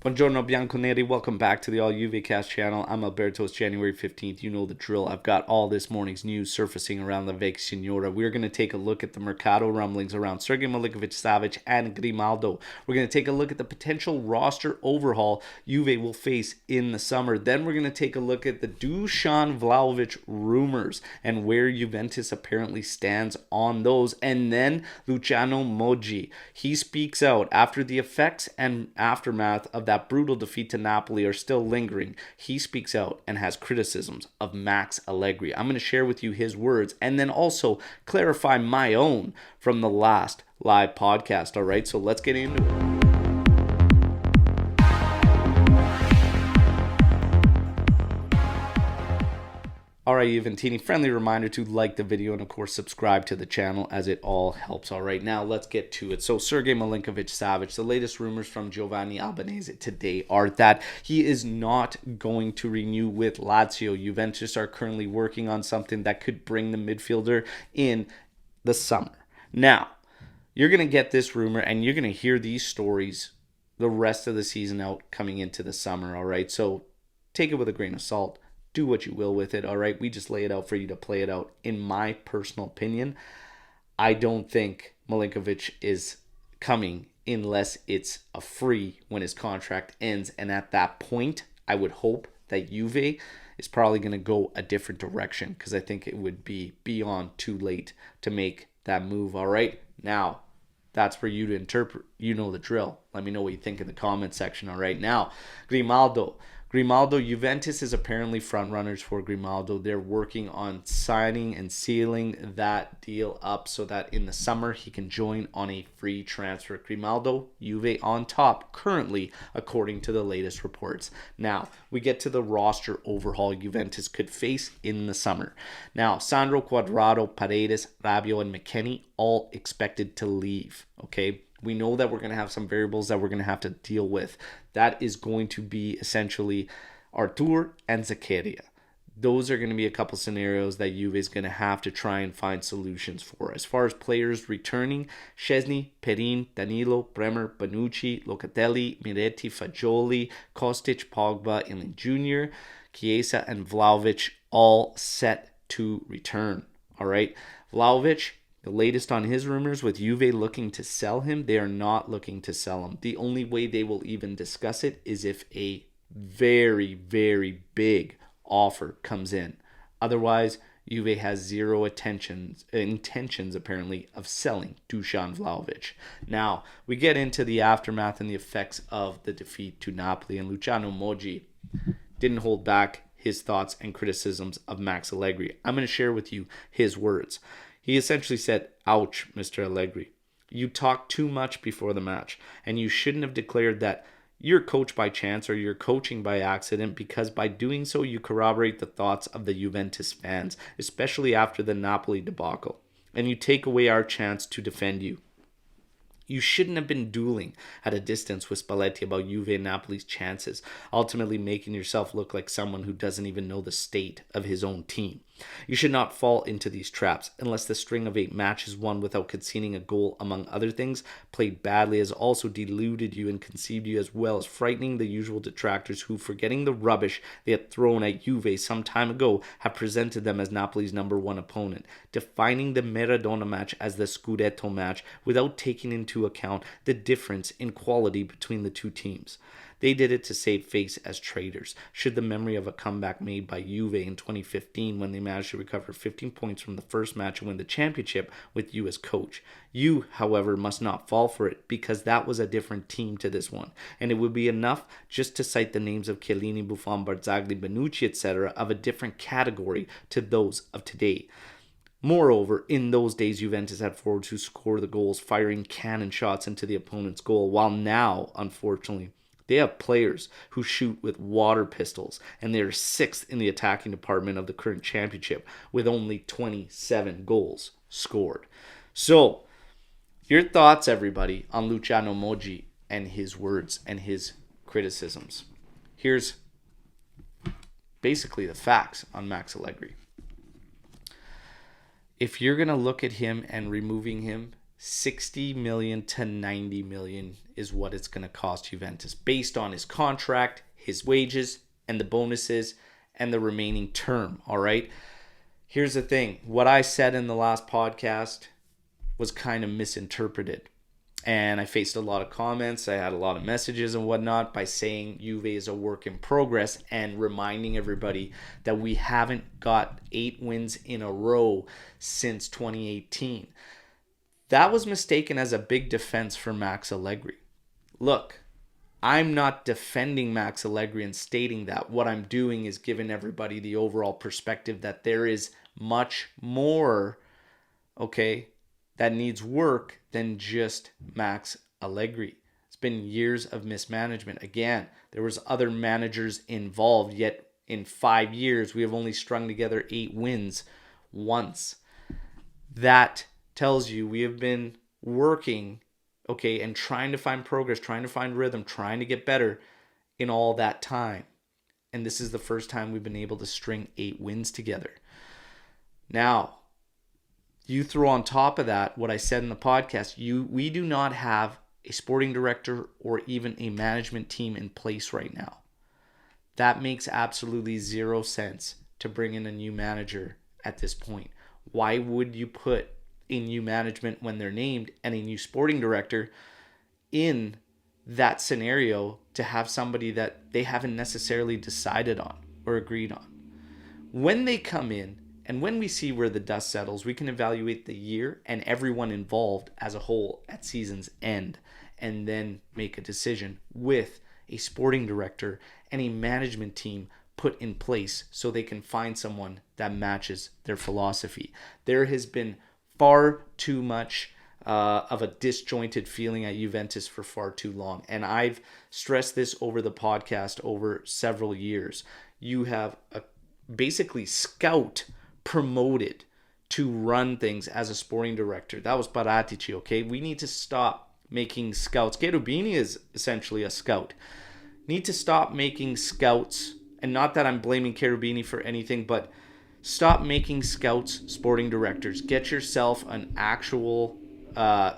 Buongiorno Bianconeri, welcome back to the All Juve Cast channel. I'm ALberto. It's January 15th. You know the drill. I've got all this morning's news surfacing around the Vecchia Signora. We're going to take a look at the Mercato rumblings around Sergej Milinkovic-Savic and Grimaldo. We're going to take a look at the potential roster overhaul Juve will face in the summer. Then we're going to take a look at the Dusan Vlahovic rumors and where Juventus apparently stands on those. And then Luciano Moggi. He speaks out after the effects and aftermath of that brutal defeat to Napoli are still lingering. He speaks out and has criticisms of Max Allegri. I'm going to share with you his words and then also clarify my own from the last live podcast. All right, so let's get into it. Alright, Juventini, friendly reminder to like the video and of course subscribe to the channel as it all helps. Alright, now let's get to it. So Sergej Milinkovic-Savic, the latest rumors from Giovanni Albanese today are that he is not going to renew with Lazio. Juventus are currently working on something that could bring the midfielder in the summer. Now, you're going to get this rumor and you're going to hear these stories the rest of the season out coming into the summer. Alright, so take it with a grain of salt. Do what you will with it, all right? We just lay it out for you to play it out. In my personal opinion, I don't think Milinkovic is coming unless it's a free when his contract ends. And at that point, I would hope that Juve is probably going to go a different direction because I think it would be beyond too late to make that move, all right? Now, that's for you to interpret. You know the drill. Let me know what you think in the comment section, all right? Now, Grimaldo, Juventus is apparently front runners for Grimaldo. They're working on signing and sealing that deal up so that in the summer he can join on a free transfer. Grimaldo, Juve on top currently, according to the latest reports. Now, we get to the roster overhaul Juventus could face in the summer. Now, Sandro, Cuadrado, Paredes, Rabiot, and McKennie all expected to leave, okay? We know that we're going to have some variables that we're going to have to deal with. That is going to be essentially Artur and Zakaria. Those are going to be a couple scenarios that Juve is going to have to try and find solutions for. As far as players returning, Szczesny, Perin, Danilo, Bremer, Bonucci, Locatelli, Miretti, Fagioli, Kostic, Pogba, Ilin Jr., Chiesa, and Vlahovic all set to return. All right, Vlahovic, the latest on his rumors with Juve looking to sell him, they are not looking to sell him. The only way they will even discuss it is if a very, very big offer comes in. Otherwise, Juve has zero intentions apparently of selling Dusan Vlahovic. Now, we get into the aftermath and the effects of the defeat to Napoli, and Luciano Moggi didn't hold back his thoughts and criticisms of Max Allegri. I'm going to share with you his words. He essentially said, "Ouch, Mr. Allegri. You talked too much before the match, and you shouldn't have declared that you're coached by chance or you're coaching by accident, because by doing so, you corroborate the thoughts of the Juventus fans, especially after the Napoli debacle, and you take away our chance to defend you. You shouldn't have been dueling at a distance with Spalletti about Juve and Napoli's chances, ultimately making yourself look like someone who doesn't even know the state of his own team. You should not fall into these traps unless the string of 8 matches won without conceding a goal, among other things, played badly, has also deluded you and conceived you, as well as frightening the usual detractors who, forgetting the rubbish they had thrown at Juve some time ago, have presented them as Napoli's #1 opponent, defining the Maradona match as the Scudetto match without taking into account the difference in quality between the two teams. They did it to save face as traitors. Should the memory of a comeback made by Juve in 2015 when they managed to recover 15 points from the first match and win the championship with you as coach. You, however, must not fall for it, because that was a different team to this one. And it would be enough just to cite the names of Chiellini, Buffon, Barzagli, Bonucci, etc. of a different category to those of today. Moreover, in those days, Juventus had forwards who scored the goals, firing cannon shots into the opponent's goal, while now, unfortunately, they have players who shoot with water pistols, and they are 6th in the attacking department of the current championship with only 27 goals scored. So, your thoughts, everybody, on Luciano Moggi and his words and his criticisms. Here's basically the facts on Max Allegri. If you're going to look at him and removing him 60 million to 90 million is what it's going to cost Juventus based on his contract, his wages, and the bonuses and the remaining term. All right. Here's the thing. What I said in the last podcast was kind of misinterpreted. And I faced a lot of comments. I had a lot of messages and whatnot by saying Juve is a work in progress and reminding everybody that we haven't got 8 wins in a row since 2018. That was mistaken as a big defense for Max Allegri. Look, I'm not defending Max Allegri and stating that. What I'm doing is giving everybody the overall perspective that there is much more, okay, that needs work than just Max Allegri. It's been years of mismanagement. Again, there was other managers involved, yet in 5 years, we have only strung together 8 wins once. That tells you we have been working, okay, and trying to find progress, trying to find rhythm, trying to get better in all that time. And this is the first time we've been able to string 8 wins together. Now, you throw on top of that what I said in the podcast, we do not have a sporting director or even a management team in place right now. That makes absolutely zero sense to bring in a new manager at this point. Why would you put a new management when they're named and a new sporting director in that scenario to have somebody that they haven't necessarily decided on or agreed on? When they come in, and when we see where the dust settles, we can evaluate the year and everyone involved as a whole at season's end and then make a decision with a sporting director and a management team put in place so they can find someone that matches their philosophy. There has been far too much of a disjointed feeling at Juventus for far too long. And I've stressed this over the podcast over several years. You have a basically scout promoted to run things as a sporting director. That was Paratici, okay? We need to stop making scouts. Cherubini is essentially a scout. Need to stop making scouts, and not that I'm blaming Cherubini for anything, but stop making scouts sporting directors. Get yourself an actual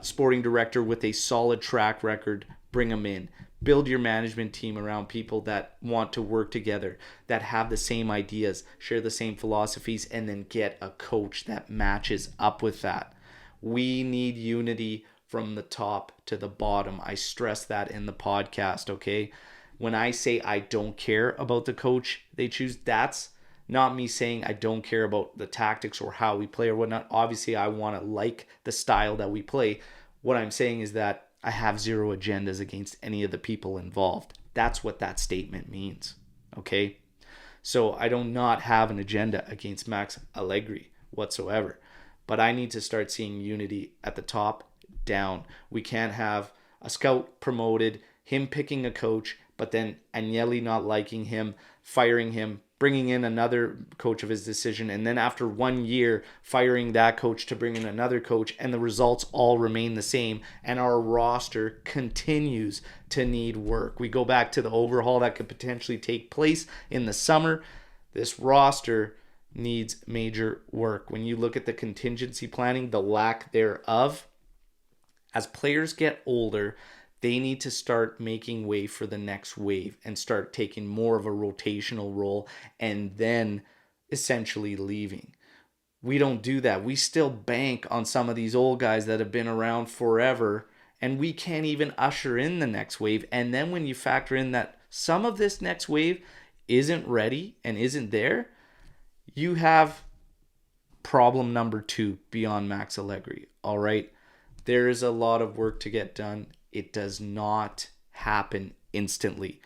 sporting director with a solid track record. Bring them in. Build your management team around people that want to work together, that have the same ideas, share the same philosophies, and then get a coach that matches up with that. We need unity from the top to the bottom. I stress that in the podcast, okay? When I say I don't care about the coach they choose, that's not me saying I don't care about the tactics or how we play or whatnot. Obviously, I want to like the style that we play. What I'm saying is that I have zero agendas against any of the people involved. That's what that statement means, okay? So I do not have an agenda against Max Allegri whatsoever, but I need to start seeing unity at the top down. We can't have a scout promoted, him picking a coach, but then Agnelli not liking him, firing him, bringing in another coach of his decision, and then after 1 year firing that coach to bring in another coach, and the results all remain the same, and our roster continues to need work. We go back to the overhaul that could potentially take place in the summer. This roster needs major work. When you look at the contingency planning, the lack thereof, as players get older, they need to start making way for the next wave and start taking more of a rotational role and then essentially leaving. We don't do that. We still bank on some of these old guys that have been around forever, and we can't even usher in the next wave. And then when you factor in that some of this next wave isn't ready and isn't there, you have problem number 2 beyond Max Allegri. All right. There is a lot of work to get done. It does not happen instantly.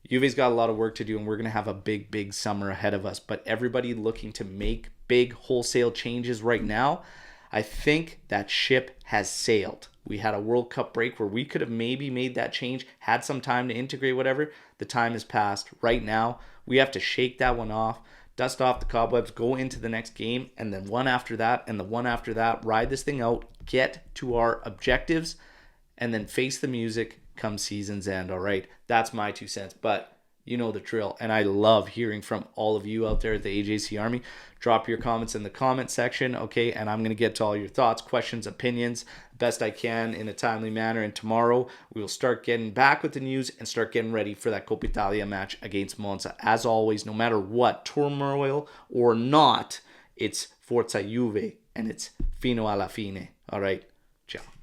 Juve's got a lot of work to do, and we're going to have a big, big summer ahead of us. But everybody looking to make big wholesale changes right now, I think that ship has sailed. We had a World Cup break where we could have maybe made that change, had some time to integrate whatever. The time has passed. Right now, we have to shake that one off, dust off the cobwebs, go into the next game, and then one after that, and the one after that, ride this thing out, get to our objectives, and then face the music come season's end. All right, that's my 2 cents. But You know the drill. And I love hearing from all of you out there at the AJC Army. Drop your comments in the comment section, okay? And I'm going to get to all your thoughts, questions, opinions best I can in a timely manner. And tomorrow we will start getting back with the news and start getting ready for that Coppa Italia match against Monza. As always, no matter what, turmoil or not, it's Forza Juve and it's fino alla fine. All right, ciao.